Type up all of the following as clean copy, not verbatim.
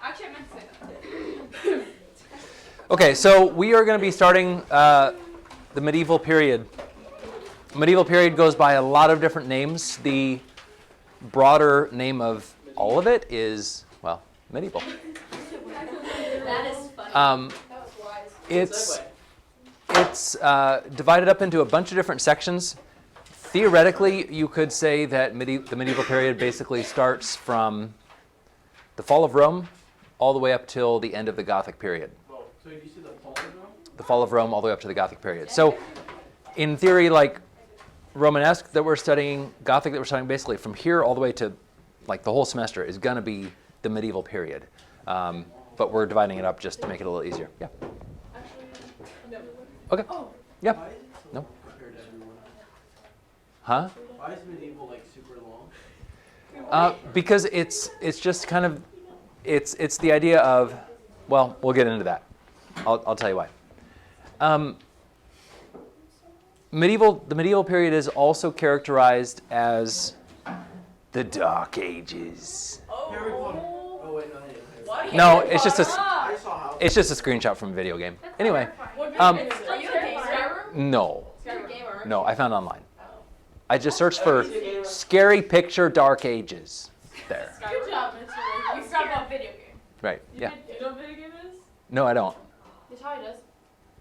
Actually, I meant to say that. Okay, so we are going to be starting the medieval period. Medieval period goes by a lot of different names. The broader name of all of it is, well, medieval. That is funny. That was wise. It's divided up into a bunch of different sections. Theoretically, you could say that the medieval period basically starts from the fall of Rome all the way up till the end of the Gothic period. So did you see the fall of Rome? The fall of Rome all the way up to the Gothic period. So in theory, like Romanesque that we're studying, Gothic that we're studying, basically from here all the way to like the whole semester is going to be the medieval period. But we're dividing it up just to make it a little easier. Yeah. Okay. Yeah. No. Compared to everyone. Huh? Why is medieval like super long? Because it's just kind of it's the idea of, well, we'll get into that. I'll tell you why. The medieval period is also characterized as the Dark Ages. Harry Potter. Oh wait, no, I didn't. What? No, it's just I saw how. a screenshot from a video game. Anyway, What Um, video is it? Are you a gamer? Skyrim? no, You're a gamer. no, I found online. I just searched for scary picture Dark Ages. There, Good job, Mr. You forgot about video game. right? Yeah. You know what video game is? No, I don't. Natalia does.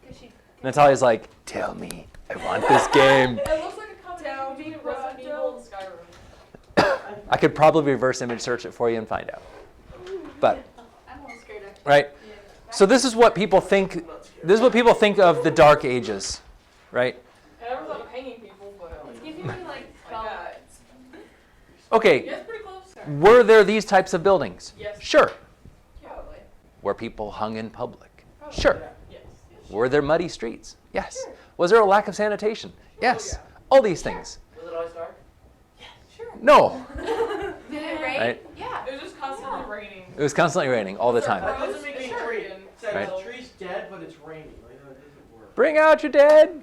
Cause she. Natalia's like, tell me, I want this game. It looks like a combination between Resident Evil and Skyrim. I could probably reverse image search it for you and find out. But, I'm almost scared actually. right? So this is what people think. This is what people think of the Dark Ages, right? I never thought of hanging people, but it's giving me like Okay, Yeah, it's pretty close. were there these types of buildings? Yes. Sure. Probably. Were people hung in public? Sure. Yes. Were there muddy streets? Yes. Was there a lack of sanitation? Yes. All these things. Was it always dark? Sure. No. Did it rain? Right? Yeah. It was just constantly raining. It was constantly raining all the time. That doesn't make any Sure. tree. It says Right. the tree's dead, but it's raining. Like that doesn't work. Bring out your dead.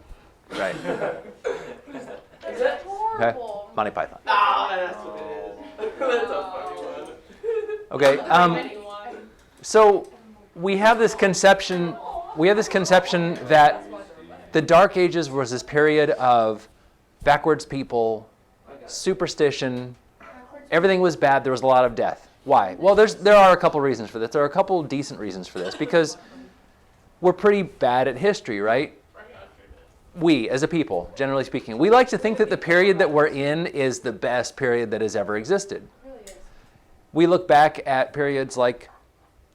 Right. Is that horrible? Monty Python. Ah, that's what it is. That's a funny one. Okay. Anyone. So we have this conception. We have this conception that the Dark Ages was this period of backwards people, superstition. Everything was bad. There was a lot of death. Why? Well, there are a couple reasons for this. There are a couple decent reasons for this because we're pretty bad at history, right? We, as a people, generally speaking, we like to think that the period that we're in is the best period that has ever existed. It really is. We look back at periods like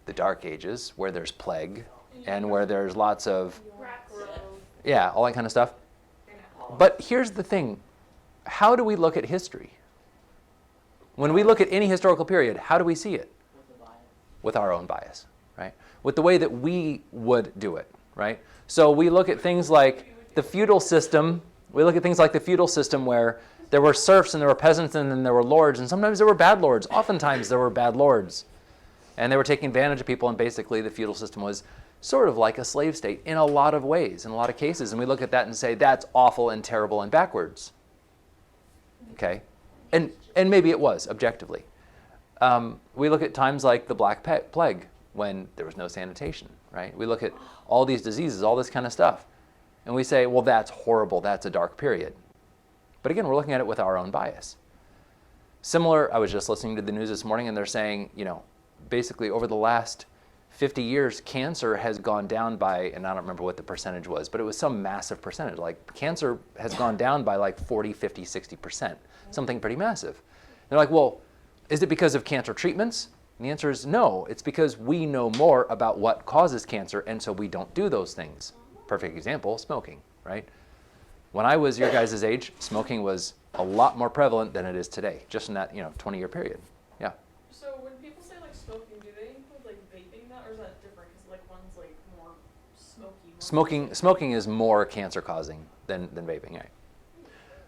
the Dark Ages, where there's plague and where there's lots of, yeah, all that kind of stuff. But here's the thing. How do we look at history? When we look at any historical period, how do we see it? With our own bias, right? With the way that we would do it, right? So we look at things like the feudal system. We look at things like the feudal system where there were serfs and there were peasants and then there were lords, and sometimes there were bad lords. Oftentimes there were bad lords. And they were taking advantage of people, and basically the feudal system was sort of like a slave state in a lot of ways, in a lot of cases. And we look at that and say, that's awful and terrible and backwards. Okay? And maybe it was, objectively. We look at times like the Black Plague, when there was no sanitation, right? We look at all these diseases, all this kind of stuff. And we say, well, that's horrible. That's a dark period. But again, we're looking at it with our own bias. Similar, I was just listening to the news this morning, and they're saying, basically over the last 50 years, cancer has gone down by, and I don't remember what the percentage was, but it was some massive percentage. Like cancer has gone down by like 40, 50, 60%, something pretty massive. And they're like, well, is it because of cancer treatments? And the answer is no. It's because we know more about what causes cancer, and so we don't do those things. Perfect example, smoking, right? When I was your guys' age, smoking was a lot more prevalent than it is today, just in that 20-year period. Yeah. So when people say like smoking, do they include like vaping that, or is that different? Because like one's like more smoky. Smoking is more cancer causing than vaping, right?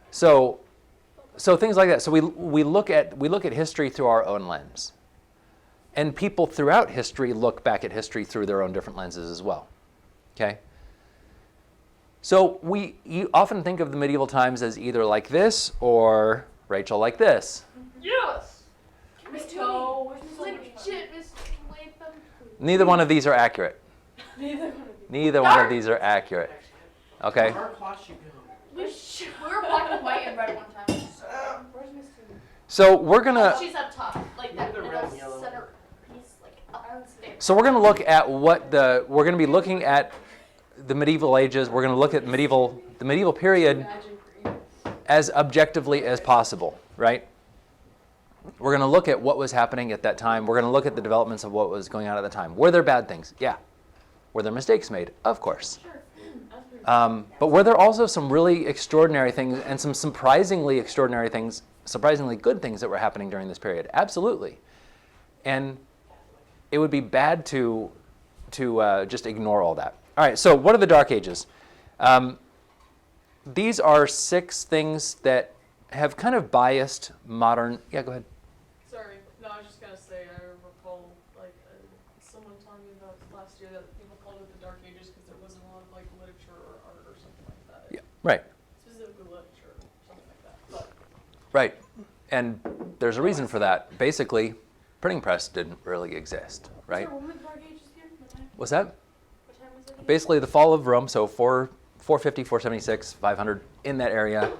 So things like that. So we look at history through our own lens, and people throughout history look back at history through their own different lenses as well. Okay. So you often think of the medieval times as either like this or Rachel like this. Yes. Miss Toe, legit, Miss. Neither one of these are accurate. Neither one of you. Neither one of these are accurate. Okay? Our class you go. We were black and white and red one time. Where's Miss Tina? So we're gonna She's up top, like that The middle red and yellow. center piece, like upstairs. so we're gonna look at we're gonna be looking at the medieval ages. We're gonna look at the medieval period Imagine for you. as objectively as possible, right? We're going to look at what was happening at that time. We're going to look at the developments of what was going on at the time. Were there bad things? Yeah. Were there mistakes made? Of course. Sure. That's pretty But were there also some really extraordinary things and some surprisingly extraordinary things, surprisingly good things that were happening during this period? Absolutely. And it would be bad to just ignore all that. All right, so what are the Dark Ages? These are 6 things that have kind of biased modern... Yeah, go ahead. Sorry, no, I was just gonna say, I recall, like, someone telling me about last year that people called it the Dark Ages because there wasn't a lot of, like, literature or art or something like that. Yeah, right. Specifically literature or something like that, but. Right. And there's a reason for that. Basically, printing press didn't really exist, right? Sorry, when were the Dark Ages here? What time? What's that? What time was it? Basically, the fall of Rome, so 450, 476, 500, in that area.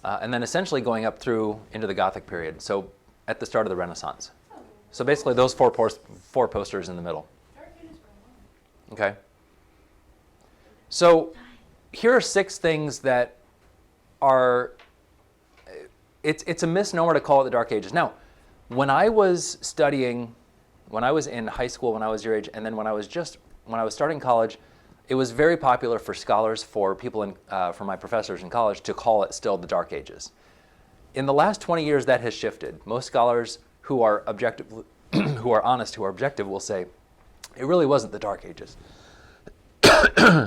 And then essentially going up through into the Gothic period, so at the start of the Renaissance. So basically those four posters in the middle. Dark Ages were long. Okay? So here are 6 things that are, it's a misnomer to call it the Dark Ages. Now, when I was studying, when I was in high school, when I was your age, and then when I was starting college, it was very popular for scholars, for people for my professors in college, to call it still the Dark Ages. In the last 20 years, that has shifted. Most scholars who are objective, who are honest, who are objective, will say it really wasn't the Dark Ages.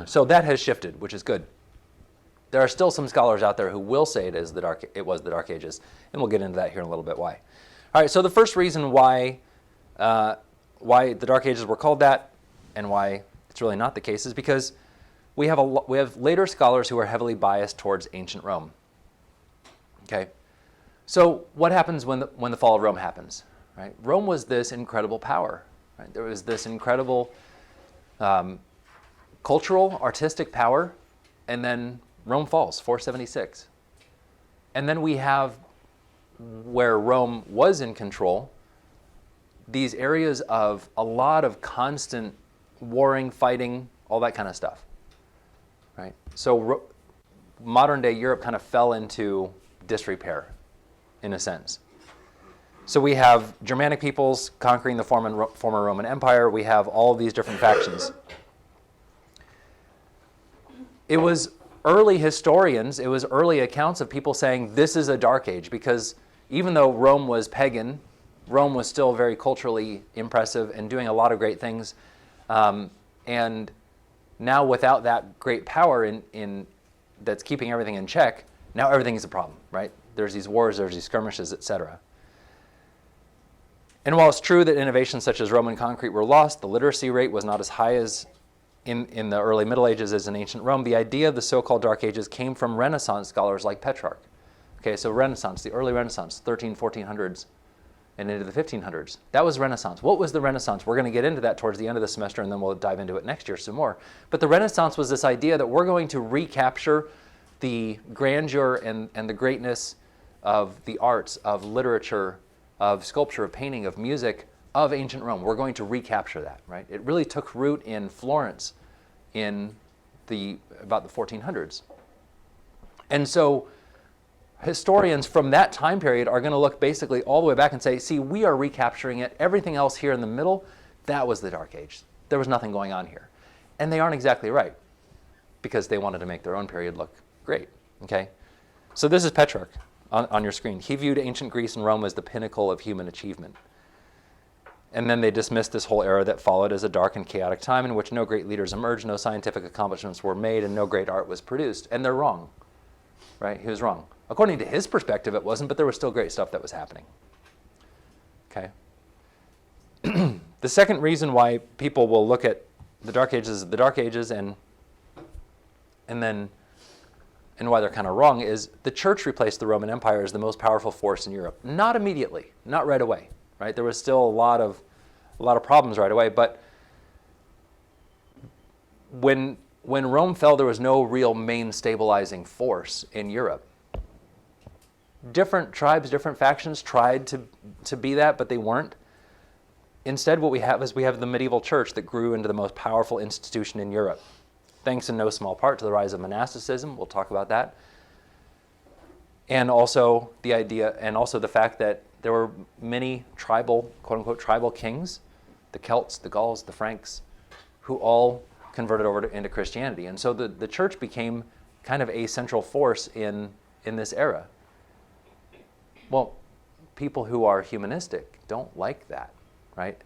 So that has shifted, which is good. There are still some scholars out there who will say it was the Dark Ages, and we'll get into that here in a little bit. Why? All right. So the first reason why the Dark Ages were called that, and why it's really not the case, is because we have later scholars who are heavily biased towards ancient Rome. Okay, so what happens when the fall of Rome happens? Right, Rome was this incredible power. Right, there was this incredible cultural, artistic power, and then Rome falls, 476, and then we have, where Rome was in control, these areas of a lot of constant warring, fighting, all that kind of stuff, right? So modern day Europe kind of fell into disrepair, in a sense. So we have Germanic peoples conquering the former Roman Empire. We have all of these different factions. It was early historians, it was early accounts of people saying this is a Dark Age, because even though Rome was pagan, Rome was still very culturally impressive and doing a lot of great things. And now without that great power in that's keeping everything in check, now everything is a problem, right? There's these wars, there's these skirmishes, etc. And while it's true that innovations such as Roman concrete were lost, the literacy rate was not as high as in the early Middle Ages as in ancient Rome. The idea of the so-called Dark Ages came from Renaissance scholars like Petrarch. Okay, so Renaissance, the early Renaissance, 1400s. And into the 1500s. That was Renaissance. What was the Renaissance? We're going to get into that towards the end of the semester, and then we'll dive into it next year some more. But the Renaissance was this idea that we're going to recapture the grandeur and the greatness of the arts, of literature, of sculpture, of painting, of music, of ancient Rome. We're going to recapture that, right? It really took root in Florence in about the 1400s. And so historians from that time period are going to look basically all the way back and say, see, we are recapturing it. Everything else here in the middle, that was the Dark Age. There was nothing going on here. And they aren't exactly right, because they wanted to make their own period look great. Okay? So this is Petrarch on your screen. He viewed ancient Greece and Rome as the pinnacle of human achievement. And then they dismissed this whole era that followed as a dark and chaotic time in which no great leaders emerged, no scientific accomplishments were made, and no great art was produced. And they're wrong. Right? He was wrong. According to his perspective, it wasn't, but there was still great stuff that was happening. Okay? The second reason why people will look at the Dark Ages and why they're kind of wrong is the church replaced the Roman Empire as the most powerful force in Europe. Not immediately, not right away. Right? There was still a lot of a lot of problems right away. But when Rome fell, there was no real main stabilizing force in Europe. Different tribes, different factions tried to be that, but they weren't. Instead, what we have is we have the medieval church that grew into the most powerful institution in Europe, thanks in no small part to the rise of monasticism. We'll talk about that. And also the fact that there were many tribal, quote-unquote, tribal kings, the Celts, the Gauls, the Franks, who all converted over into Christianity. And so the church became kind of a central force in this era. Well, people who are humanistic don't like that, right?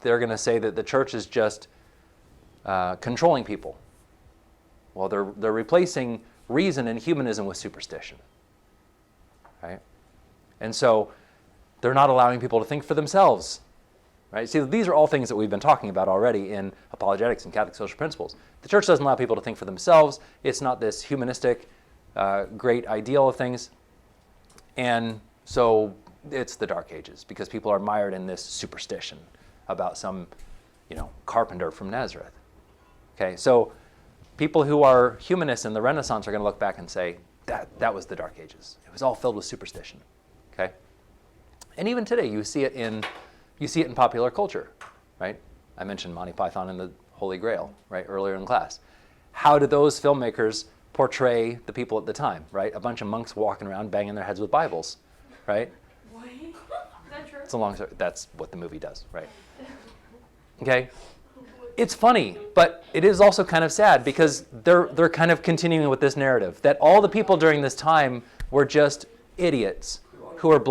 They're going to say that the church is just controlling people. Well, they're replacing reason and humanism with superstition, right? And so they're not allowing people to think for themselves, right? See, these are all things that we've been talking about already in apologetics and Catholic social principles. The church doesn't allow people to think for themselves. It's not this humanistic, great ideal of things. And so it's the Dark Ages because people are mired in this superstition about some, carpenter from Nazareth. Okay, so people who are humanists in the Renaissance are going to look back and say, that was the Dark Ages. It was all filled with superstition. Okay? And even today you see it in popular culture, right? I mentioned Monty Python and the Holy Grail, right, earlier in class. How did those filmmakers portray the people at the time, right? A bunch of monks walking around banging their heads with Bibles, right? What? Is that true? It's a long story. That's what the movie does, right? Okay? It's funny, but it is also kind of sad because they're kind of continuing with this narrative that all the people during this time were just idiots who were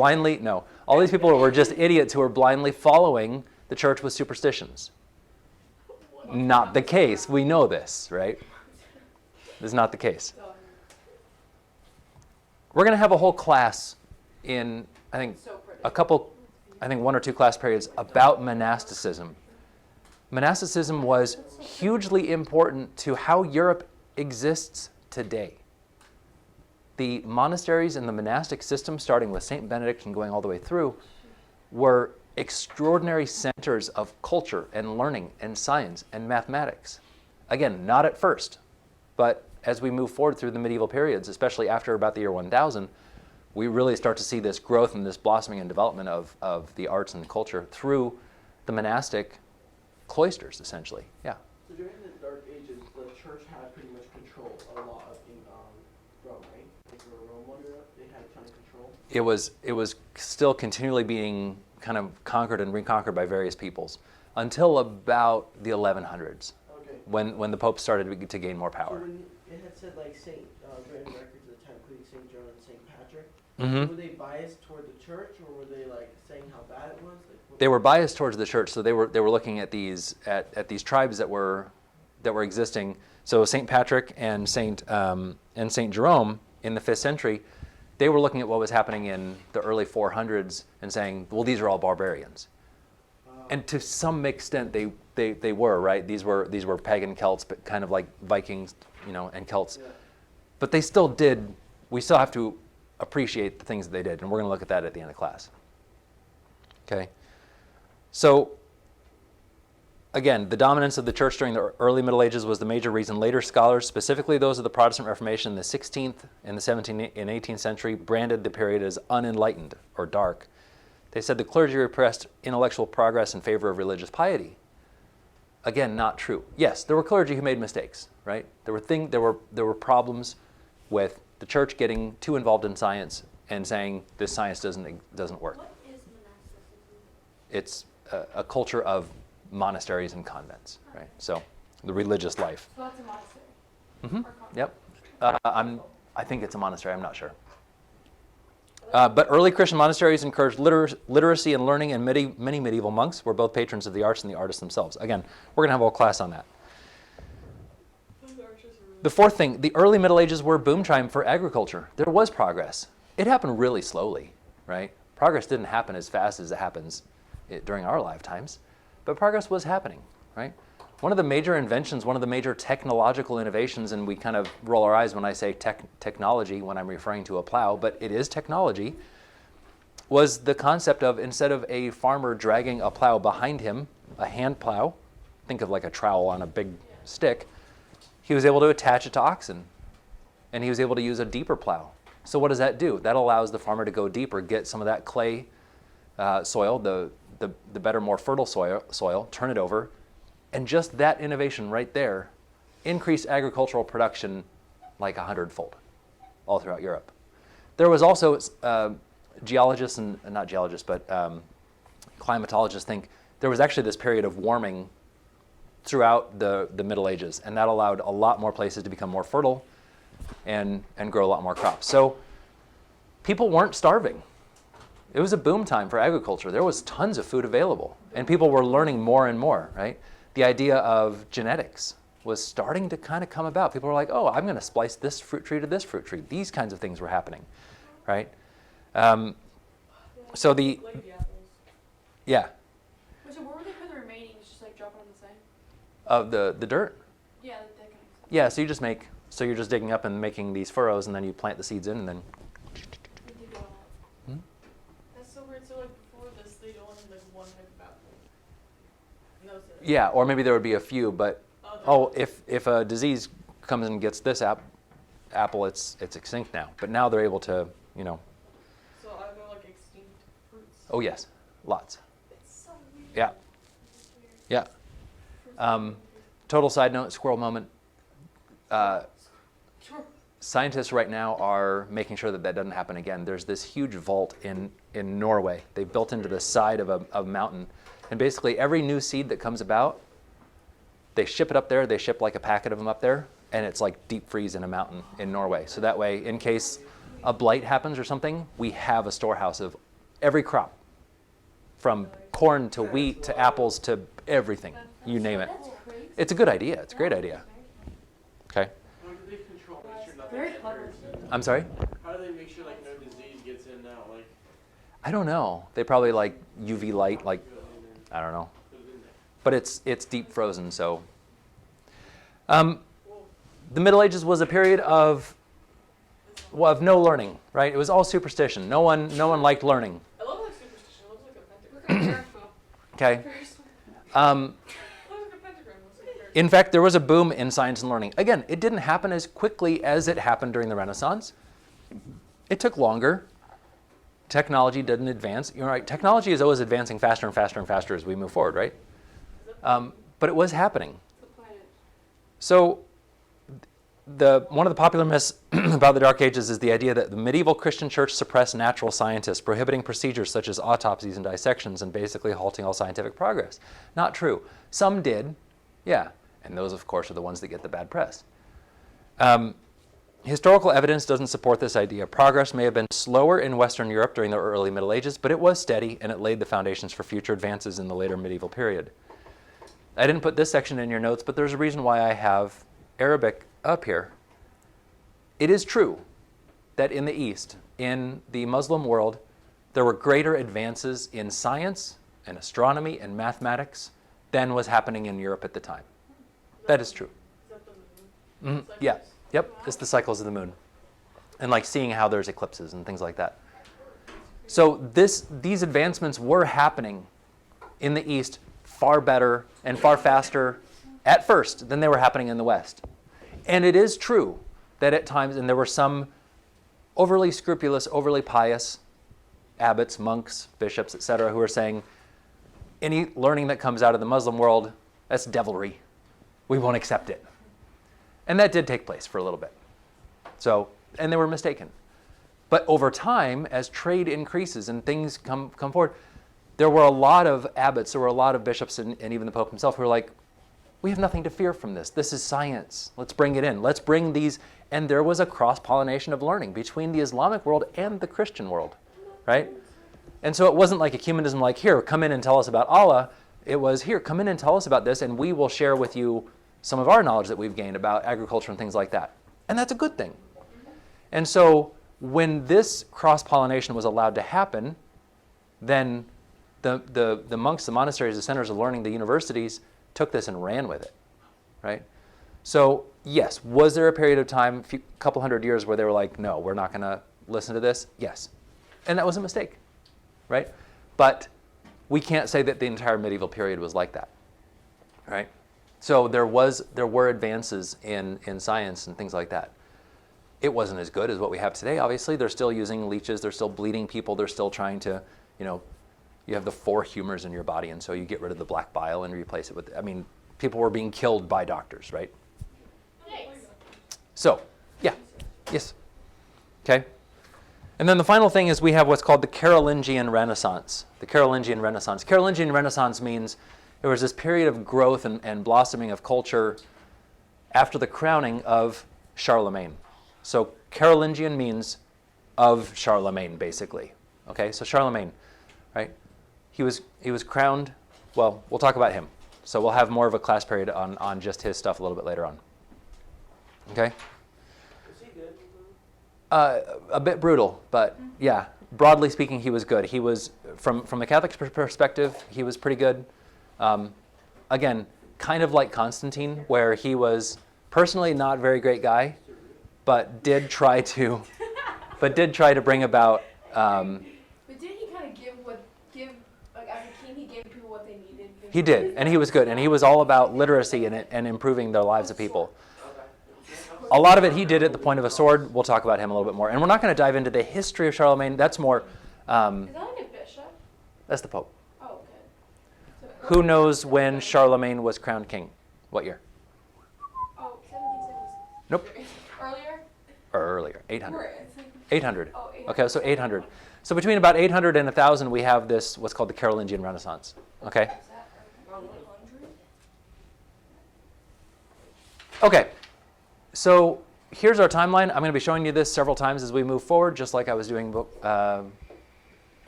all these people were just idiots who were blindly following the church with superstitions. Not the case. We know this, right? This is not the case. We're going to have a whole class in, one or two class periods about monasticism. Monasticism was hugely important to how Europe exists today. The monasteries and the monastic system, starting with St. Benedict and going all the way through, were extraordinary centers of culture and learning and science and mathematics. Again, not at first, but as we move forward through the medieval periods, especially after about the year 1000, we really start to see this growth and this blossoming and development of the arts and culture through the monastic cloisters, essentially. Yeah. So during the Dark Ages, the church had pretty much control of a lot of Rome, right? Like Rome wanted up, they had a ton of control. It was still continually being kind of conquered and reconquered by various peoples until about the 1100s, Okay. when the Pope started to gain more So power. when it had said like Saint, written records at the time, including Saint John and Saint Patrick, Mm-hmm. were they biased toward the church, or were they like saying how bad it was? Like, They were biased towards the church, so they were looking at these tribes that were existing. So Saint Patrick and Saint Jerome in the 5th century, they were looking at what was happening in the early 400s and saying, well, these are all barbarians. And to some extent, they were, right. These were pagan Celts, but kind of like Vikings, and Celts. Yeah. But they still did. We still have to appreciate the things that they did, and we're going to look at that at the end of class. Okay. So, again, the dominance of the church during the early Middle Ages was the major reason later scholars, specifically those of the Protestant Reformation in the 16th and the 17th and 18th century, branded the period as unenlightened or dark. They said the clergy repressed intellectual progress in favor of religious piety. Again, not true. Yes, there were clergy who made mistakes, right? There were problems with the church getting too involved in science and saying this science doesn't work. What is monasticism? It's a culture of monasteries and convents, right? So the religious life. So that's a monastery. Mm-hmm. Or convent. Yep. I think it's a monastery. I'm not sure. But early Christian monasteries encouraged literacy and learning, and many medieval monks were both patrons of the arts and the artists themselves. Again, we're going to have a whole class on that. The fourth thing, the early Middle Ages were a boom time for agriculture. There was progress. It happened really slowly, right? Progress didn't happen as fast as it happens during our lifetimes, but progress was happening, right? One of the major inventions, one of the major technological innovations, and we kind of roll our eyes when I say technology when I'm referring to a plow, but it is technology, was the concept of, instead of a farmer dragging a plow behind him, a hand plow, think of like a trowel on a big stick, he was able to attach it to oxen. And he was able to use a deeper plow. So what does that do? That allows the farmer to go deeper, get some of that clay soil, the better, more fertile soil, turn it over, and just that innovation right there increased agricultural production like 100-fold all throughout Europe. There was also geologists, and not geologists, but climatologists think there was actually this period of warming throughout the Middle Ages, and that allowed a lot more places to become more fertile and grow a lot more crops. So people weren't starving. It was a boom time for agriculture. There was tons of food available, and people were learning more and more, right? The idea of genetics was starting to kind of come about. People were like, oh, I'm going to splice this fruit tree to this fruit tree. These kinds of things were happening, right? So Lady apples. yeah, So where would they put the remaining? Just like drop it on the side? of the dirt. Yeah, that kind of stuff. Yeah, so you're just digging up and making these furrows, and then you plant the seeds in, and then, They do all that. That's so weird. So like before this, they'd only had like one type of apple. And that was it. yeah, or maybe there would be a few, but, Oh, if a disease comes and gets this apple, it's extinct now. But now they're able to, So are there like extinct fruits? oh yes, lots. It's so weird. Yeah, yeah. Total side note, squirrel moment. Sure. Scientists right now are making sure that doesn't happen again. There's this huge vault in Norway. They've built into the side of a mountain. And basically every new seed that comes about, they ship it up there. They ship like a packet of them up there. And it's like deep freeze in a mountain in Norway. So that way, in case a blight happens or something, we have a storehouse of every crop. From corn to wheat to apples to everything. You name it. That's crazy. It's a good idea. It's a great idea. Okay. How do they control, make sure nothing Very gets clever. hurt? I'm sorry? How do they make sure like no disease gets in now? Like, I don't know. They probably like UV light, like, go in and I don't know. put it in there. But it's deep frozen, so. The Middle Ages was a period of no learning, right? It was all superstition. No one liked learning. I love like superstition. It looks like a pentagram. Okay. Very small. Um, It looks like a pentagram. It looks like a very- in fact, there was a boom in science and learning. Again, it didn't happen as quickly as it happened during the Renaissance. It took longer. Technology didn't advance. You're right. Technology is always advancing faster and faster and faster as we move forward, right? But it was happening. The planet. So one of the popular myths about the Dark Ages is the idea that the medieval Christian church suppressed natural scientists, prohibiting procedures such as autopsies and dissections and basically halting all scientific progress. Not true. Some did, yeah, and those, of course, are the ones that get the bad press. Historical evidence doesn't support this idea. Progress may have been slower in Western Europe during the early Middle Ages, but it was steady, and it laid the foundations for future advances in the later medieval period. I didn't put this section in your notes, but there's a reason why I have Arabic up here. It is true that in the East, in the Muslim world, there were greater advances in science and astronomy and mathematics than was happening in Europe at the time. That is true. Is that the moon? Mhm, yeah. Yep. It's the cycles of the moon. And like seeing how there's eclipses and things like that. So these advancements were happening in the East far better and far faster at first than they were happening in the West. And it is true that at times, and there were some overly scrupulous, overly pious abbots, monks, bishops, etc., who are saying, any learning that comes out of the Muslim world, that's devilry. We won't accept it. And that did take place for a little bit. So, and they were mistaken. But over time, as trade increases and things come forward, there were a lot of abbots, there were a lot of bishops, and even the Pope himself, who were like, we have nothing to fear from this. This is science. Let's bring it in. Let's bring these. And there was a cross-pollination of learning between the Islamic world and the Christian world, right? And so it wasn't like ecumenism, like, here, come in and tell us about Allah. It was, here, come in and tell us about this, and we will share with you some of our knowledge that we've gained about agriculture and things like that. And that's a good thing. And so when this cross-pollination was allowed to happen, then the monks, the monasteries, the centers of learning, the universities took this and ran with it, right? So yes, was there a period of time, a couple hundred years, where they were like, no, we're not going to listen to this? Yes. And that was a mistake. right? But we can't say that the entire medieval period was like that, right? So there were advances in science and things like that. It wasn't as good as what we have today, obviously. They're still using leeches, they're still bleeding people, they're still trying to, you have the 4 humors in your body, and so you get rid of the black bile and replace it with, people were being killed by doctors, right? So, yeah, yes, okay. And then the final thing is we have what's called the Carolingian Renaissance. The Carolingian Renaissance. Carolingian Renaissance means there was this period of growth and blossoming of culture after the crowning of Charlemagne. So Carolingian means of Charlemagne, basically. Okay, so Charlemagne, right? He was crowned. Well, we'll talk about him. So we'll have more of a class period on just his stuff a little bit later on. Okay. Is he good? A bit brutal, but yeah, broadly speaking, he was good. He was, from a Catholic perspective, he was pretty good. Again, kind of like Constantine, where he was personally not a very great guy, but did try to bring about. But did he kind of give like as a king, he gave people what they needed? He did, and he was good, and he was all about literacy and improving the lives of people. A lot of it he did at the point of a sword. We'll talk about him a little bit more, and we're not going to dive into the history of Charlemagne. That's more. Is that like a bishop? That's the Pope. Oh, okay. So, Who knows when Charlemagne was crowned king? What year? Oh, 1770s. Nope. Earlier? Earlier, 800. Where? It's like, 800. oh, 800. Okay, so 800. So between about 800 and 1000, we have this, what's called the Carolingian Renaissance. Okay? Is that around 100? Okay. So here's our timeline. I'm going to be showing you this several times as we move forward, just like I was doing, well,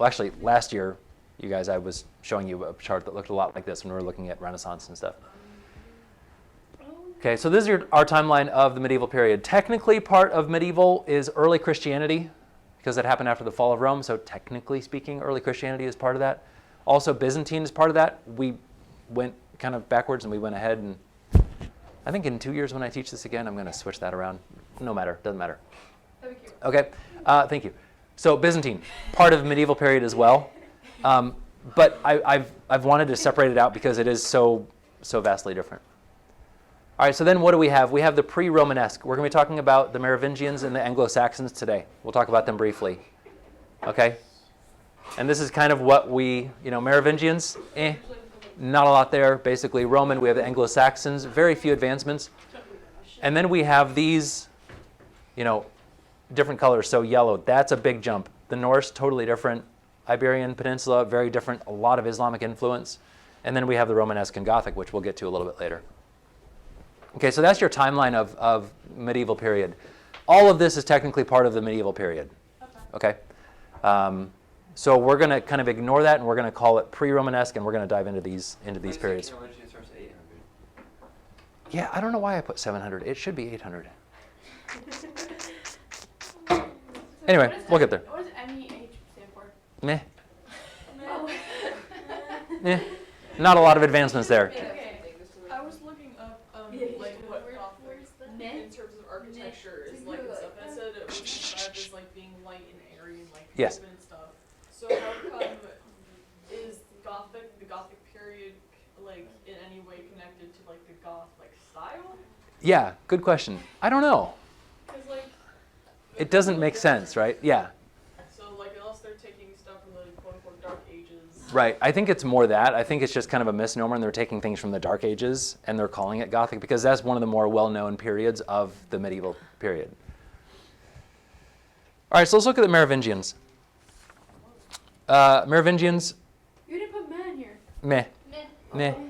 actually, last year, you guys, I was showing you a chart that looked a lot like this when we were looking at Renaissance and stuff. Okay, so this is our timeline of the medieval period. Technically, part of medieval is early Christianity, because it happened after the fall of Rome, so technically speaking, early Christianity is part of that. Also, Byzantine is part of that. We went kind of backwards and we went ahead, and I think in 2 years when I teach this again, I'm going to switch that around. No matter, doesn't matter. That'd be cute. Okay, thank you. So Byzantine, part of the medieval period as well. But I've wanted to separate it out because it is so vastly different. All right, so then what do we have? We have the pre-Romanesque. We're going to be talking about the Merovingians and the Anglo-Saxons today. We'll talk about them briefly. Okay? And this is kind of what Merovingians, not a lot there. Basically Roman, we have the Anglo-Saxons, very few advancements. And then we have these, different colors. So yellow, that's a big jump. The Norse, totally different. Iberian Peninsula, very different. A lot of Islamic influence. And then we have the Romanesque and Gothic, which we'll get to a little bit later. Okay, so that's your timeline of medieval period. All of this is technically part of the medieval period. Okay? So we're going to kind of ignore that, and we're going to call it pre-Romanesque, and we're going to dive into these periods. Yeah, I don't know why I put 700. It should be 800. Anyway, we'll get there. What does MEH stand for? Meh. Oh. Eh. Not a lot of advancements there. Okay, I was looking up like what Gothic in terms of architecture is like and stuff. And it said it was described as like being light and airy and like Yes. open and stuff. So how come is the Gothic period like in any way connected to like the Goth like style? Yeah, good question. I don't know. 'Cause like It doesn't make sense, right? Yeah. So like unless they're taking stuff from the quote unquote Dark Ages. Right. I think it's more that. I think it's just kind of a misnomer, and they're taking things from the Dark Ages, and they're calling it Gothic because that's one of the more well-known periods of the medieval period. All right, so let's look at the Merovingians. Merovingians, You didn't put man here. meh, meh. How many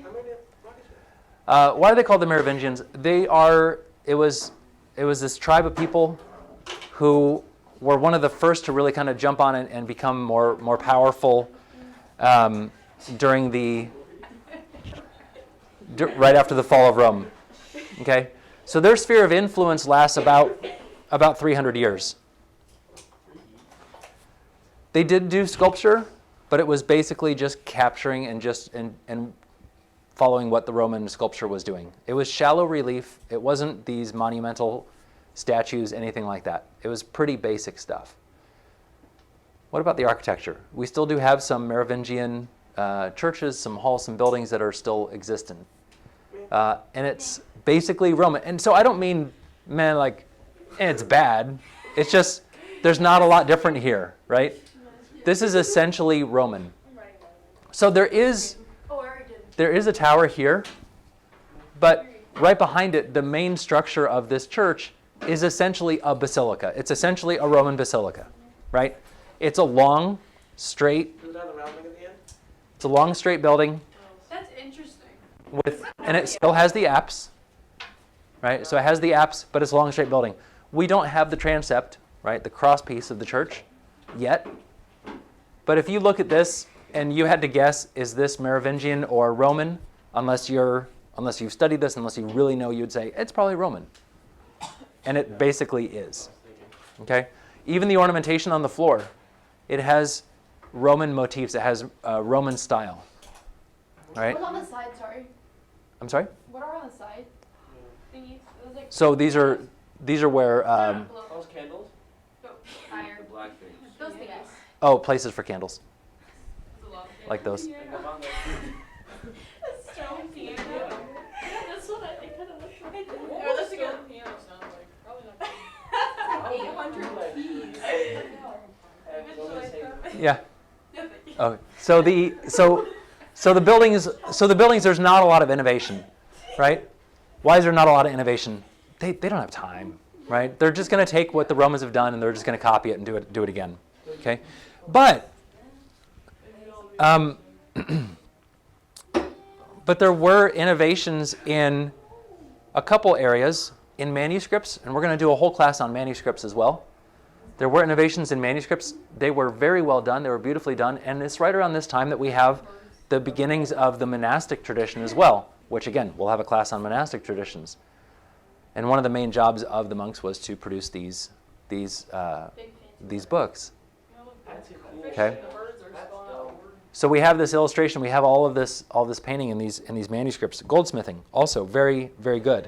rockets? Why are they called the Merovingians? It was this tribe of people who were one of the first to really kind of jump on and become more powerful during right after the fall of Rome. Okay, so their sphere of influence lasts about 300 years. They did do sculpture, but it was basically just capturing and following what the Roman sculpture was doing. It was shallow relief. It wasn't these monumental statues, anything like that. It was pretty basic stuff. What about the architecture? We still do have some Merovingian churches, some halls, some buildings that are still existent. And it's basically Roman. And so I don't mean, man, like, it's bad. It's just, there's not a lot different here, right? This is essentially Roman. So there is a tower here, but right behind it, the main structure of this church is essentially a basilica. It's essentially a Roman basilica, right? It's a long, straight. Does it have the rounding at the end? It's a long, straight building That's interesting. and it still has the apse, right? So it has the apse, but it's a long, straight building. We don't have the transept, right? The cross piece of the church yet. But if you look at this and you had to guess, is this Merovingian or Roman? Unless you've studied this, unless you really know, you'd say it's probably Roman. And it basically is. Okay? Even the ornamentation on the floor, it has Roman motifs. It has Roman style. Right? What's on the side, sorry? I'm sorry? What are on the side? Thingies? It was like So these are where Those candles? higher. The black things. Those thingies. oh, places for candles, like those. Like the one that- Stone piano. That's what I kind of looked like. Yeah, What let's does go. stone piano sound like? Probably not. 800 keys. Yeah. Oh, so the buildings. There's not a lot of innovation, right? Why is there not a lot of innovation? They don't have time, right? They're just going to take what the Romans have done and they're just going to copy it and do it again. Okay, but but there were innovations in a couple areas in manuscripts, and we're going to do a whole class on manuscripts as well. There were innovations in manuscripts. They were very well done. They were beautifully done. And it's right around this time that we have the beginnings of the monastic tradition as well, which again, we'll have a class on monastic traditions. And one of the main jobs of the monks was to produce these books. Okay. So we have this illustration. We have all this painting in these manuscripts. Goldsmithing, also very, very good.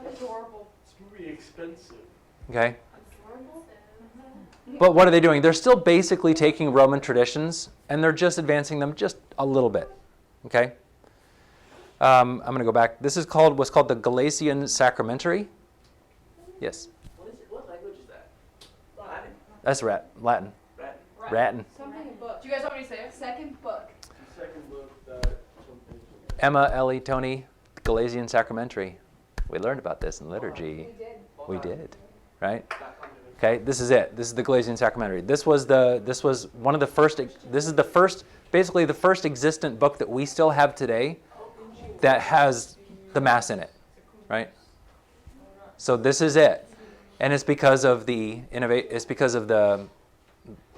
Adorable. It's gonna be expensive. Okay. But what are they doing? They're still basically taking Roman traditions and they're just advancing them just a little bit. Okay. I'm going to go back. This is what's called the Galatian Sacramentary. Yes. What is it? What language is that? Latin? That's Latin. Latin. Latin. Something book. Do you guys want me to say it? Second book. The second book that something. Emma, Ellie, Tony, Galatian Sacramentary. We learned about this in liturgy. We did. Right? Okay, this is it. This is the Galatian Sacramentary. This was one of the first. This is basically the first existent book that we still have today that has the Mass in it, right? So this is it, and it's because of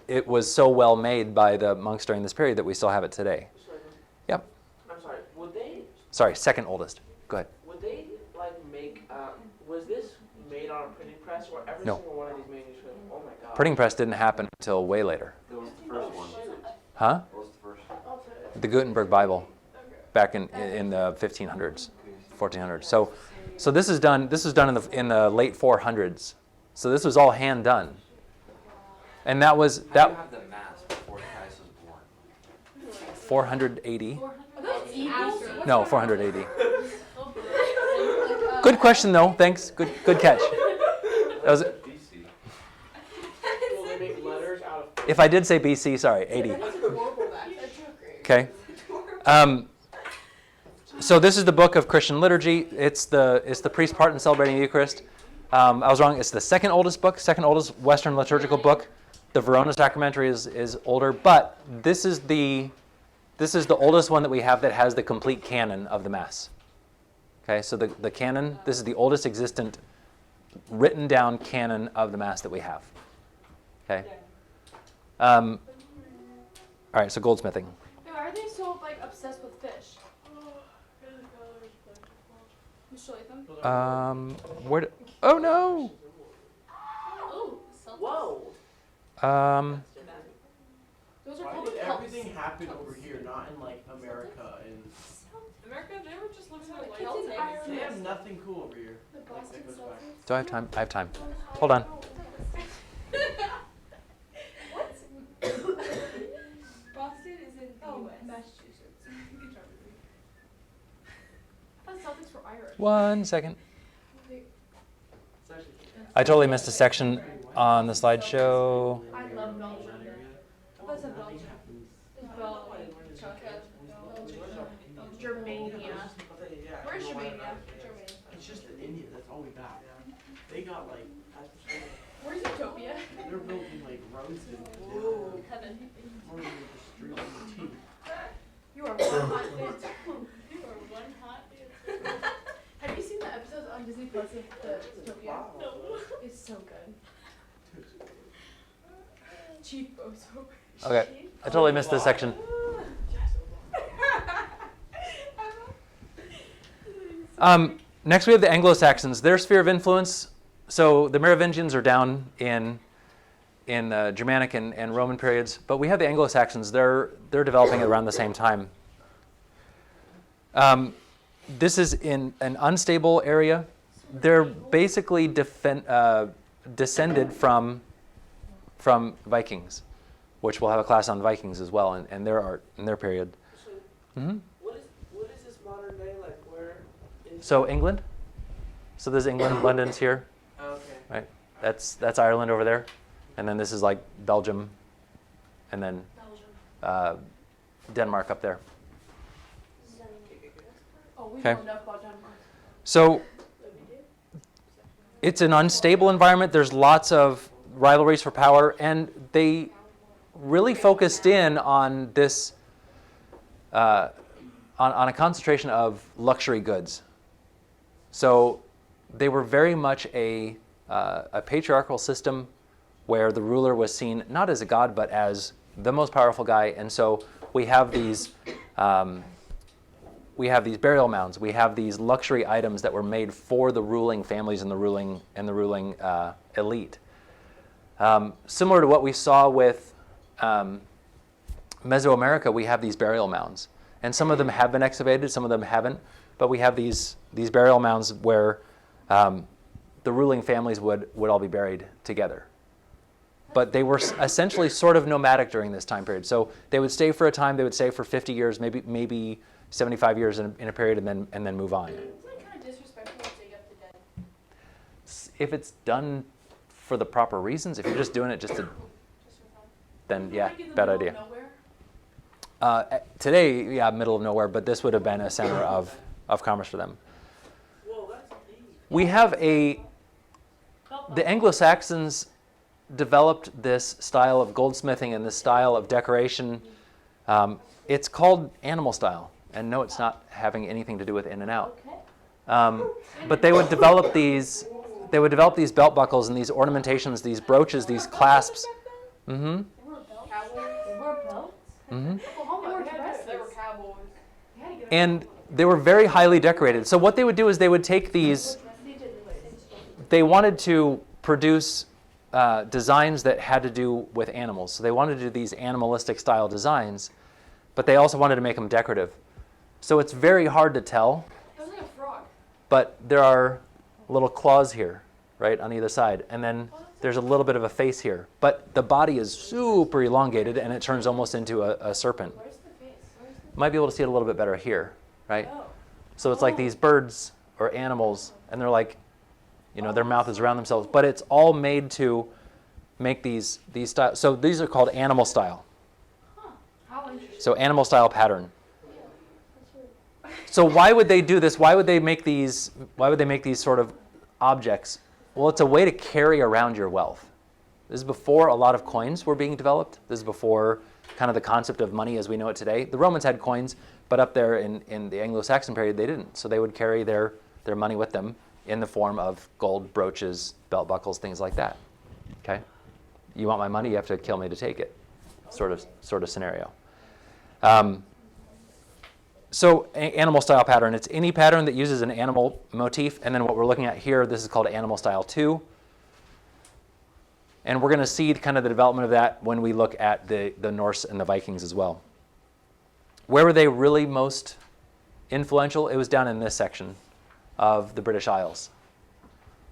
it was so well made by the monks during this period that we still have it today. Yep. I'm sorry. Would they? Sorry, second oldest. Go ahead. Would they like make? Was this made on a printing press or every No. single one of these manuscripts? Oh my God. Printing press didn't happen until way later. That was the first one. Huh? What was the first one? The Gutenberg Bible, back in the 1500s, 1400s. So this is done. This was done in the late 400s. So this was all hand done. And that was I do that have the mass before Christ was born. 480. Are those eagles? No, 480. Good question though. Thanks. Good catch. That was. BC. Will they make letters out of? If I did say BC, sorry, 80. That's adorable. That's so great. Okay. So this is the book of Christian liturgy. It's the priest part in celebrating the Eucharist. I was wrong. It's the second oldest Western liturgical book. The Verona Sacramentary is older, but this is the oldest one that we have that has the complete canon of the Mass. Okay, so the canon. This is the oldest existent written down canon of the Mass that we have. Okay. All right. So goldsmithing. Why are they so obsessed with fish? You show them? Oh no. Oh, Whoa. those are Why called did cups. everything happen over here, not in like America? And America, they were just looking at Like, like it's in they Ireland. have nothing cool over here. The Like, Boston that goes back. Celtics. Do I have time? I have time. Hold on. Irish. 1 second. It's actually I totally missed a section on the slideshow. I love Belgium. What's a Belgium? Germania. Where's Germania? Germany. It's just in India. That's all we got. They got like Where's Utopia? they're building like roads and Heaven. more than just streets and tea. You are one hot bitch. You are one hot Have you seen the episodes on Disney Plus of the Utopia? No. It's so good. Chief Bozo. Okay, I totally missed this section. Next, we have the Anglo-Saxons. Their sphere of influence. So the Merovingians are down in Germanic and Roman periods, but we have the Anglo-Saxons. They're developing at around the same time. This is in an unstable area. They're basically descended from Vikings, which we'll have a class on Vikings as well and their art and their period. Mm-hmm. What is this modern day like? Where? So England. So there's England. London's here, Okay. right? That's Ireland over there, and then this is like Belgium, and then Denmark up there. Oh, we Okay. know enough about Denmark. So it's an unstable environment. There's lots of rivalries for power, and they really focused in on this, on a concentration of luxury goods. So they were very much a patriarchal system where the ruler was seen not as a god, but as the most powerful guy. And so we have these burial mounds. We have these luxury items that were made for the ruling families and the ruling elite. Similar to what we saw with Mesoamerica, we have these burial mounds, and some of them have been excavated, some of them haven't. But we have these burial mounds where the ruling families would all be buried together. But they were essentially sort of nomadic during this time period. So they would stay for a time. They would stay for 50 years, maybe 75 years in a period, and then move on. Isn't it kind of disrespectful to dig up the dead? If it's done for the proper reasons, if you're just doing it just to, Just for fun? then yeah, Like in the bad middle of idea. nowhere? Today, yeah, middle of nowhere, but this would have been a center of commerce for them. Well, that's neat. We have the Anglo-Saxons developed this style of goldsmithing and this style of decoration. It's called animal style, and no, it's not having anything to do with in and out. But they would develop these belt buckles and these ornamentations, these brooches, these clasps. Mm-hmm. They wore belts? Mm-hmm. Oklahoma, they had dresses. They were cowboys. They had to get And they were very highly decorated. So what they would do is they would take these. They wanted to produce designs that had to do with animals. So they wanted to do these animalistic style designs, but they also wanted to make them decorative. So it's very hard to tell, That was like a frog. but there are little claws here, right, on either side. And then there's a little bit of a face here. But the body is super elongated, and it turns almost into a serpent. Where's the face? Where's the Might be able to see it a little bit better here, right? Oh. So it's like these birds or animals, and they're like, their mouth is around themselves. But it's all made to make these styles. So these are called animal style. Huh. How interesting. So animal style pattern. So why would they do this? Why would they make these sort of objects? Well, it's a way to carry around your wealth. This is before a lot of coins were being developed. This is before kind of the concept of money as we know it today. The Romans had coins, but up there in the Anglo-Saxon period, they didn't. So they would carry their money with them in the form of gold brooches, belt buckles, things like that. Okay? You want my money, you have to kill me to take it, sort of scenario. So animal style pattern, it's any pattern that uses an animal motif, and then what we're looking at here, this is called animal style 2. And we're going to see kind of the development of that when we look at the Norse and the Vikings as well. Where were they really most influential? It was down in this section of the British Isles.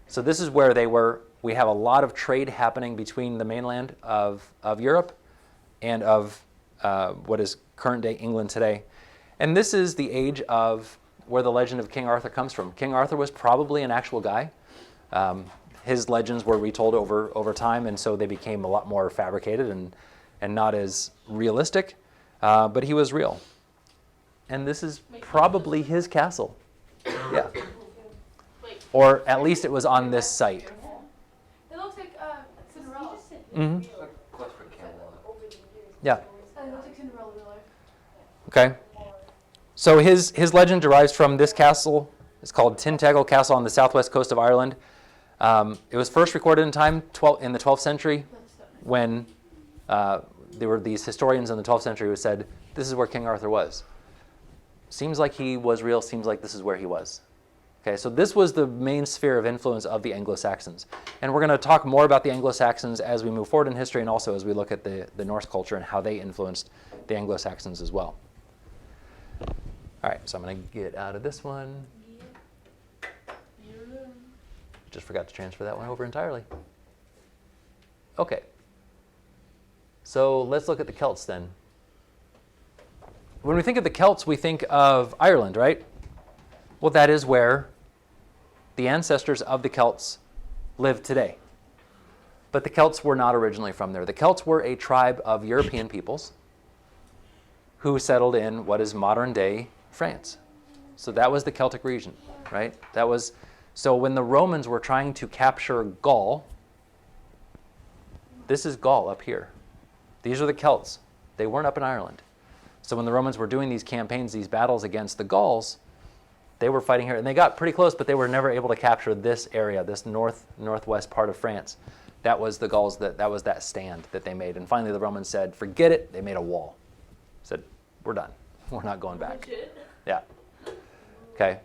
So this is where they were. We have a lot of trade happening between the mainland of Europe and of what is current day England today. And this is the age of where the legend of King Arthur comes from. King Arthur was probably an actual guy. His legends were retold over time, and so they became a lot more fabricated and not as realistic, but he was real. And this is probably his castle. Yeah. Or at least it was on this site. It looks like Cinderella. Mm-hmm. Clifford Camelot. Yeah. It looks like Cinderella real life. Okay. So his legend derives from this castle. It's called Tintagel Castle on the southwest coast of Ireland. It was first recorded in the 12th century when there were these historians in the 12th century who said, this is where King Arthur was. Seems like he was real, seems like this is where he was. Okay, so this was the main sphere of influence of the Anglo-Saxons. And we're going to talk more about the Anglo-Saxons as we move forward in history and also as we look at the Norse culture and how they influenced the Anglo-Saxons as well. All right, so I'm going to get out of this one. Just forgot to transfer that one over entirely. Okay. So let's look at the Celts then. When we think of the Celts, we think of Ireland, right? Well, that is where the ancestors of the Celts live today. But the Celts were not originally from there. The Celts were a tribe of European peoples who settled in what is modern-day France. So that was the Celtic region, right? So when the Romans were trying to capture Gaul, this is Gaul up here. These are the Celts. They weren't up in Ireland. So when the Romans were doing these campaigns, these battles against the Gauls, they were fighting here. And they got pretty close, but they were never able to capture this area, this northwest part of France. That was the Gauls, that was that stand that they made. And finally the Romans said, forget it. They made a wall. Said, we're done. We're not going back. Yeah. Okay.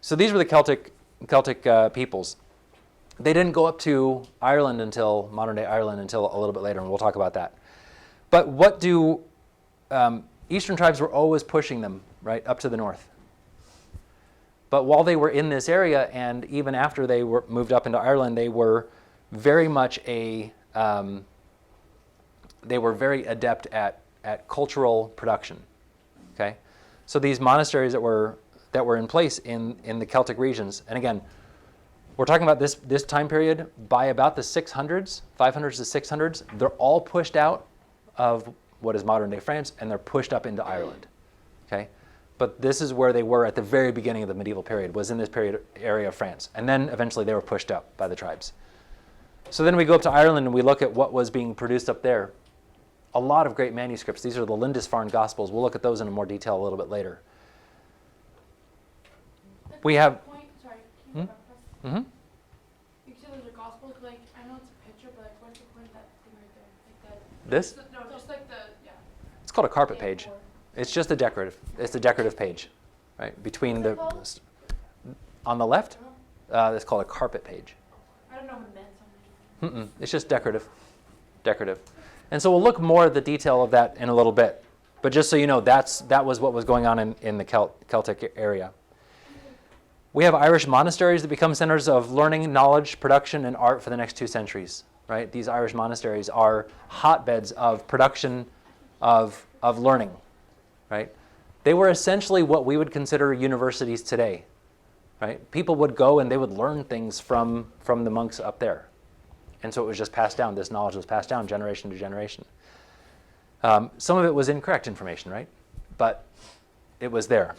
So these were the Celtic peoples. They didn't go up to Ireland until modern-day Ireland until a little bit later, and we'll talk about that. But what do Eastern tribes were always pushing them right up to the north? But while they were in this area, and even after they were moved up into Ireland, they were very much they were very adept at cultural production. Okay, so these monasteries that were in place in the Celtic regions, and again, we're talking about this time period by about the 600s, 500s to 600s. They're all pushed out of what is modern-day France, and they're pushed up into Ireland. Okay, but this is where they were at the very beginning of the medieval period, was in this area of France, and then eventually they were pushed up by the tribes. So then we go up to Ireland and we look at what was being produced up there. A lot of great manuscripts. These are the Lindisfarne Gospels. We'll look at those in more detail a little bit later. We have. Sorry, can you Mm-hmm. You said those are gospels, like, I know it's a picture, but like, what's the point of that thing right there? Like that. This? No, just like the, yeah. It's called a carpet page. It's just it's a decorative page, right? Between the, on the left, it's called a carpet page. I don't know what it meant. It's just decorative. And so we'll look more at the detail of that in a little bit. But just so you know, that was what was going on in the Celtic area. We have Irish monasteries that become centers of learning, knowledge, production, and art for the next 2 centuries. Right? These Irish monasteries are hotbeds of production, of learning. Right? They were essentially what we would consider universities today. Right? People would go and they would learn things from the monks up there. And so it was just passed down. This knowledge was passed down generation to generation. Some of it was incorrect information, right? But it was there.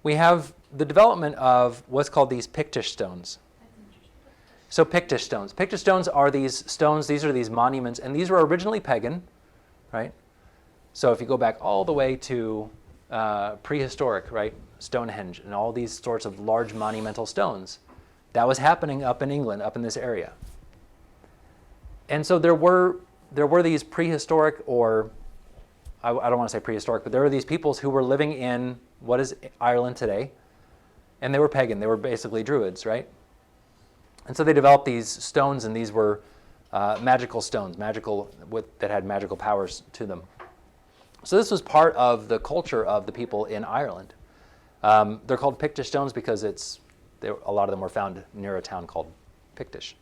We have the development of what's called these Pictish stones. So Pictish stones. Pictish stones are these stones, these are these monuments, and these were originally pagan, right? So if you go back all the way to prehistoric, right? Stonehenge and all these sorts of large monumental stones, that was happening up in England, up in this area. And so there were these prehistoric, or I don't want to say prehistoric, but there were these peoples who were living in what is Ireland today, and they were pagan. They were basically Druids, right? And so they developed these stones, and these were magical stones, that had magical powers to them. So this was part of the culture of the people in Ireland. They're called Pictish stones because a lot of them were found near a town called Pictish.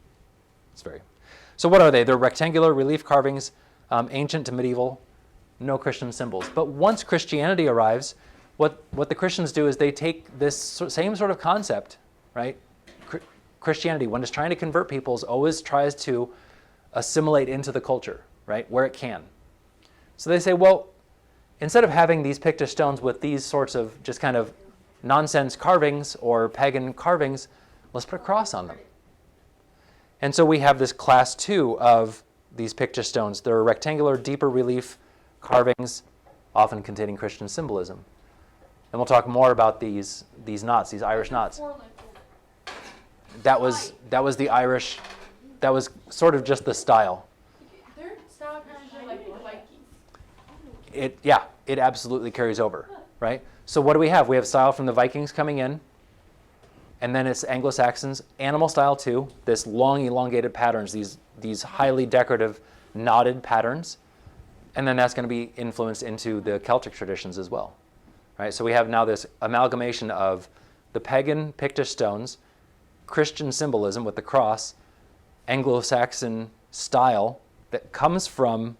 So what are they? They're rectangular relief carvings, ancient to medieval, no Christian symbols. But once Christianity arrives, what the Christians do is they take this same sort of concept, right? Christianity, when it's trying to convert people, always tries to assimilate into the culture, right, where it can. So they say, well, instead of having these Pictish stones with these sorts of just kind of nonsense carvings or pagan carvings, let's put a cross on them. And so we have this class 2 of these Pictish stones. They're rectangular, deeper relief carvings, often containing Christian symbolism. And we'll talk more about these knots, these Irish knots. That was the Irish, that was sort of just the style. Their style kind of like the Vikings. It absolutely carries over, right? So what do we have? We have style from the Vikings coming in, and then it's Anglo-Saxons, animal style too, this long elongated patterns, these highly decorative knotted patterns, and then that's going to be influenced into the Celtic traditions as well, right? So we have now this amalgamation of the pagan Pictish stones, Christian symbolism with the cross, Anglo-Saxon style that comes from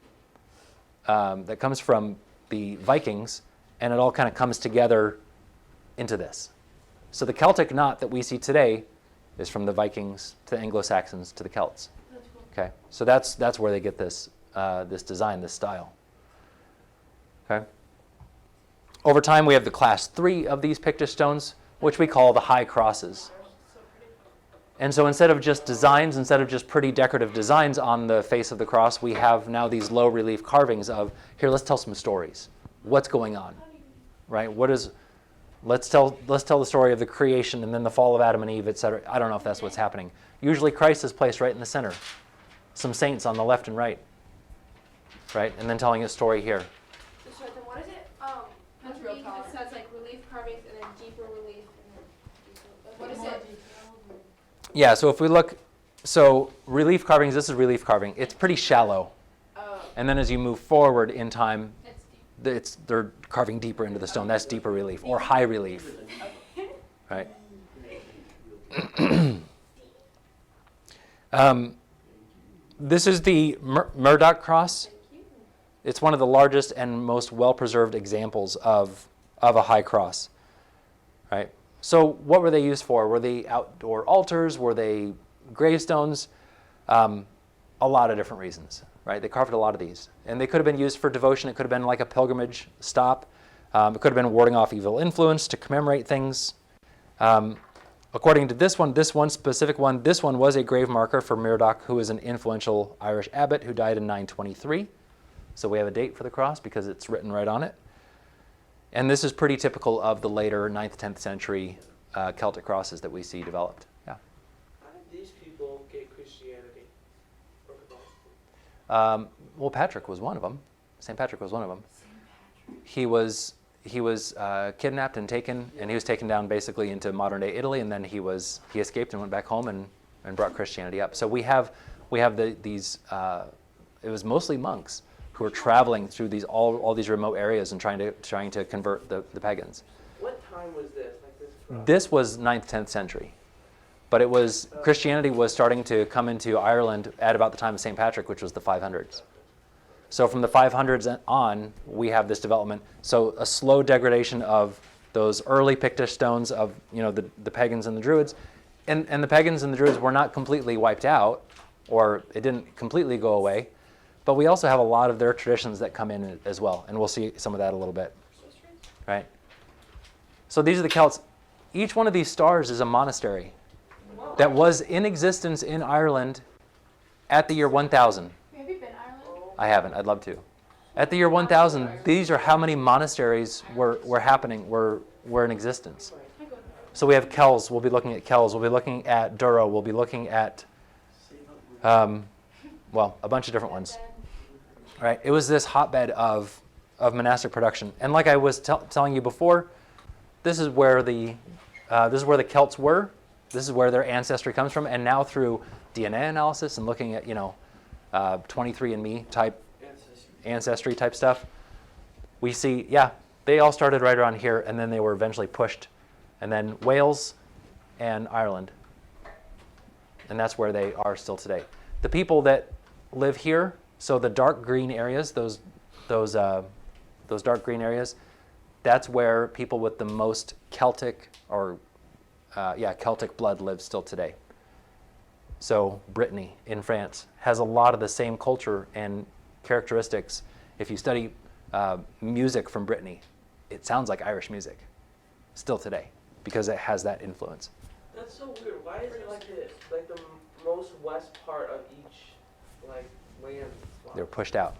the Vikings, and it all kind of comes together into this. So the Celtic knot that we see today is from the Vikings to the Anglo-Saxons to the Celts. That's cool. Okay, so that's where they get this this design, this style. Okay. Over time, we have the class 3 of these Pictish stones, which we call the high crosses. And so instead of just designs, instead of just pretty decorative designs on the face of the cross, we have now these low relief carvings of, here, let's tell some stories. What's going on, right? Let's tell the story of the creation and then the fall of Adam and Eve, etc. I don't know if that's what's happening. Usually Christ is placed right in the center. Some saints on the left and right, right? And then telling a story here. So then what is it? That's real power. It says like relief carvings and then deeper relief and then What is it? Yeah, so if we look, so relief carvings, this is relief carving. It's pretty shallow. Oh. And then as you move forward in time, It's deep. they're carving deeper into the stone. That's deeper relief or high relief, right? This is the Murdoch cross. It's one of the largest and most well-preserved examples of a high cross, right? So what were they used for? Were they outdoor altars? Were they gravestones? A lot of different reasons, right? They carved a lot of these. And they could have been used for devotion. It could have been like a pilgrimage stop. It could have been warding off evil influence to commemorate things. According to this one specific one, this one was a grave marker for Murdoch, who was an influential Irish abbot who died in 923. So we have a date for the cross because it's written right on it. And this is pretty typical of the later 9th, 10th century Celtic crosses that we see developed. Yeah. How did these people get Christianity or Catholicism? Well, Patrick was one of them. St. Patrick was one of them. He was kidnapped and taken, and he was taken down basically into modern day Italy, and then he escaped and went back home and brought Christianity up. So we have these. It was mostly monks who were traveling through all these remote areas and trying to convert the pagans. What time was this? Like this cross? This was 9th, 10th century, but Christianity was starting to come into Ireland at about the time of St. Patrick, which was the 500s. So from the 500s on, we have this development. So a slow degradation of those early Pictish stones of the pagans and the Druids, and the pagans and the Druids were not completely wiped out, or it didn't completely go away. But we also have a lot of their traditions that come in as well, and we'll see some of that a little bit, right? So these are the Celts. Each one of these stars is a monastery that was in existence in Ireland at the year 1000. Have you been to Ireland? I haven't. I'd love to. At the year 1000, these are how many monasteries were in existence. So we have Kells. We'll be looking at Kells. We'll be looking at Durrow. We'll be looking at, a bunch of different ones. Right? It was this hotbed of monastic production, and like I was telling you before, this is where the Celts were. This is where their ancestry comes from, and now through DNA analysis and looking at 23andMe type ancestry type stuff, we see they all started right around here, and then they were eventually pushed, and then Wales and Ireland, and that's where they are still today. The people that live here, so the dark green areas, those dark green areas, that's where people with the most Celtic Celtic blood live still today. So Brittany in France has a lot of the same culture and characteristics. If you study music from Brittany, it sounds like Irish music still today because it has that influence. That's so weird. Why is it like the most west part of each like land? They were pushed out.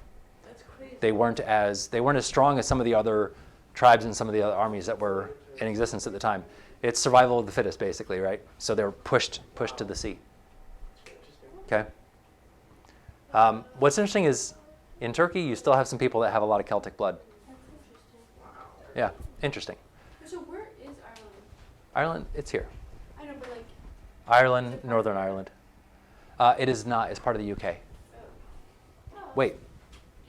That's crazy. They weren't as strong as some of the other tribes and some of the other armies that were in existence at the time. It's survival of the fittest, basically, right? So they were pushed to the sea. Interesting. Okay. What's interesting is in Turkey, you still have some people that have a lot of Celtic blood. Yeah, interesting. So where is Ireland? Ireland, it's here. I know, but like, Ireland, Northern Ireland. It is not. It's part of the UK. Wait,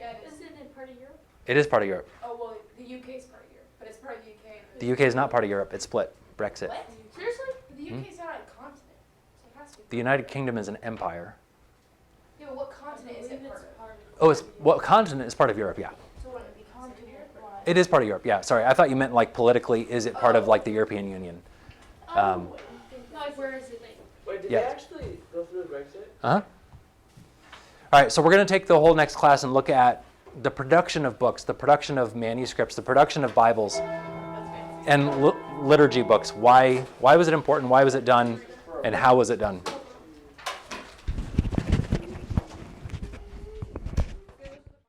yeah, it is. Isn't it part of Europe? it is part of Europe. Oh well, the UK is part of Europe, but it's part of the UK. And The UK is not part of Europe. It's split. Brexit. What? Seriously? But the UK is not a continent, so it has to be. The United Kingdom is an empire. Yeah, but what continent is it part of? Oh, what continent is part of Europe? Yeah. So what? The continent? Why? It is part of Europe. Yeah. Sorry, I thought you meant like politically. Is it part of like the European Union? Like, where is it? Like, Wait, did Yeah. they actually go through Brexit? Uh-huh. All right, so we're going to take the whole next class and look at the production of books, the production of manuscripts, the production of Bibles, and liturgy books. Why was it important? Why was it done? And how was it done?